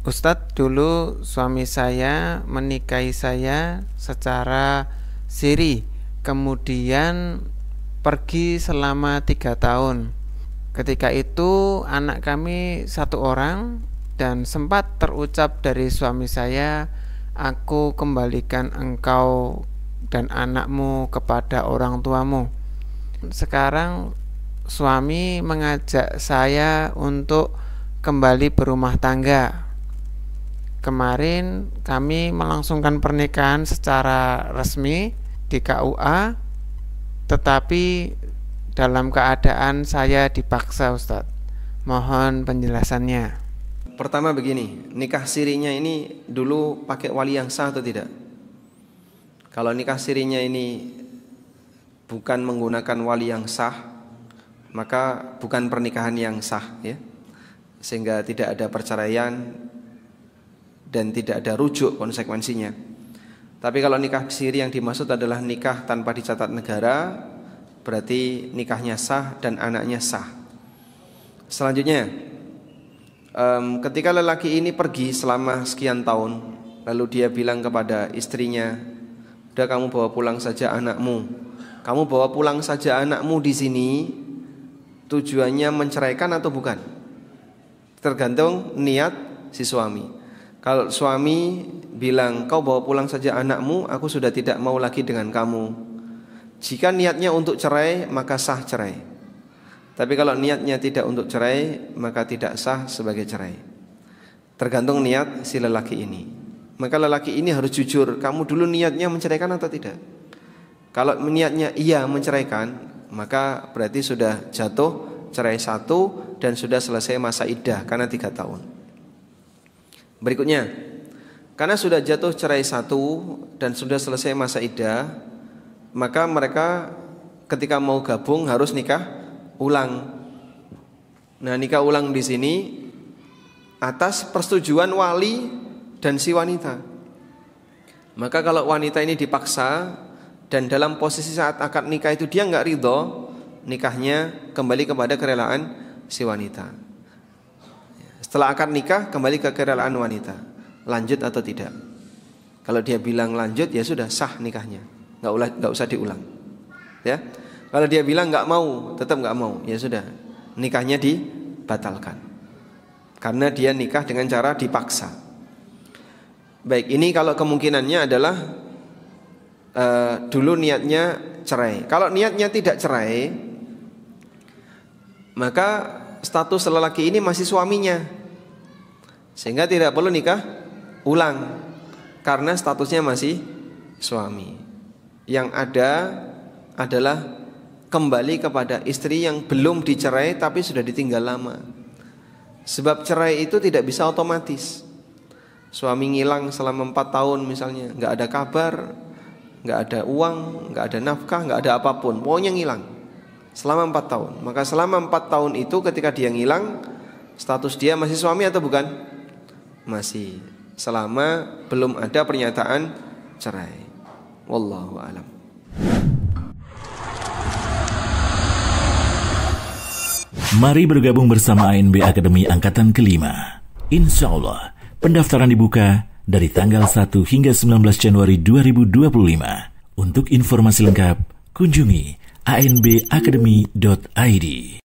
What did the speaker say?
Ustadz, dulu suami saya menikahi saya secara siri, kemudian pergi selama 3 tahun. Ketika itu anak kami 1 orang, dan sempat terucap dari suami saya, "Aku kembalikan engkau dan anakmu kepada orang tuamu." Sekarang suami mengajak saya untuk kembali berumah tangga. Kemarin kami melangsungkan pernikahan secara resmi di KUA, tetapi dalam keadaan saya dipaksa, Ustadz. Mohon penjelasannya. Pertama begini, nikah sirinya ini dulu pakai wali yang sah atau tidak? Kalau nikah sirinya ini bukan menggunakan wali yang sah, maka bukan pernikahan yang sah, ya. Sehingga tidak ada perceraian dan tidak ada rujuk konsekuensinya. Tapi kalau nikah siri yang dimaksud adalah nikah tanpa dicatat negara, berarti nikahnya sah dan anaknya sah. Selanjutnya, ketika lelaki ini pergi selama sekian tahun, lalu dia bilang kepada istrinya, "Udah, kamu bawa pulang saja anakmu." Kamu bawa pulang saja anakmu di sini tujuannya menceraikan atau bukan? Tergantung niat si suami. Kalau suami bilang, "Kau bawa pulang saja anakmu, aku sudah tidak mau lagi dengan kamu." Jika niatnya untuk cerai, maka sah cerai. Tapi kalau niatnya tidak untuk cerai, maka tidak sah sebagai cerai. Tergantung niat si lelaki ini. Maka lelaki ini harus jujur, kamu dulu niatnya menceraikan atau tidak? Kalau niatnya iya menceraikan, maka berarti sudah jatuh cerai 1 dan sudah selesai masa iddah karena 3 tahun. Berikutnya, karena sudah jatuh cerai 1 dan sudah selesai masa iddah, maka mereka ketika mau gabung harus nikah ulang. Nah, nikah ulang di sini atas persetujuan wali dan si wanita. Maka kalau wanita ini dipaksa dan dalam posisi saat akad nikah itu dia nggak ridho, nikahnya kembali kepada kerelaan si wanita. Setelah akad nikah kembali ke kerelaan wanita, lanjut atau tidak. Kalau dia bilang lanjut, ya sudah sah nikahnya, nggak usah diulang, ya. Kalau dia bilang nggak mau, tetap nggak mau, ya sudah nikahnya dibatalkan karena dia nikah dengan cara dipaksa. Baik, ini kalau kemungkinannya adalah dulu niatnya cerai. Kalau niatnya tidak cerai, maka status lelaki ini masih suaminya, sehingga tidak perlu nikah ulang karena statusnya masih suami. Yang ada adalah kembali kepada istri yang belum dicerai tapi sudah ditinggal lama. Sebab cerai itu tidak bisa otomatis. Suami ngilang selama 4 tahun misalnya, nggak ada kabar, nggak ada uang, nggak ada nafkah, nggak ada apapun, pokoknya ngilang selama 4 tahun. Maka selama 4 tahun itu ketika dia ngilang, status dia masih suami atau bukan? Masih, selama belum ada pernyataan cerai. Wallahu a'lam. Mari bergabung bersama ANB Akademi Angkatan Kelima. Insya Allah, pendaftaran dibuka dari tanggal 1 hingga 19 Januari 2025. Untuk informasi lengkap, kunjungi anbacademy.id.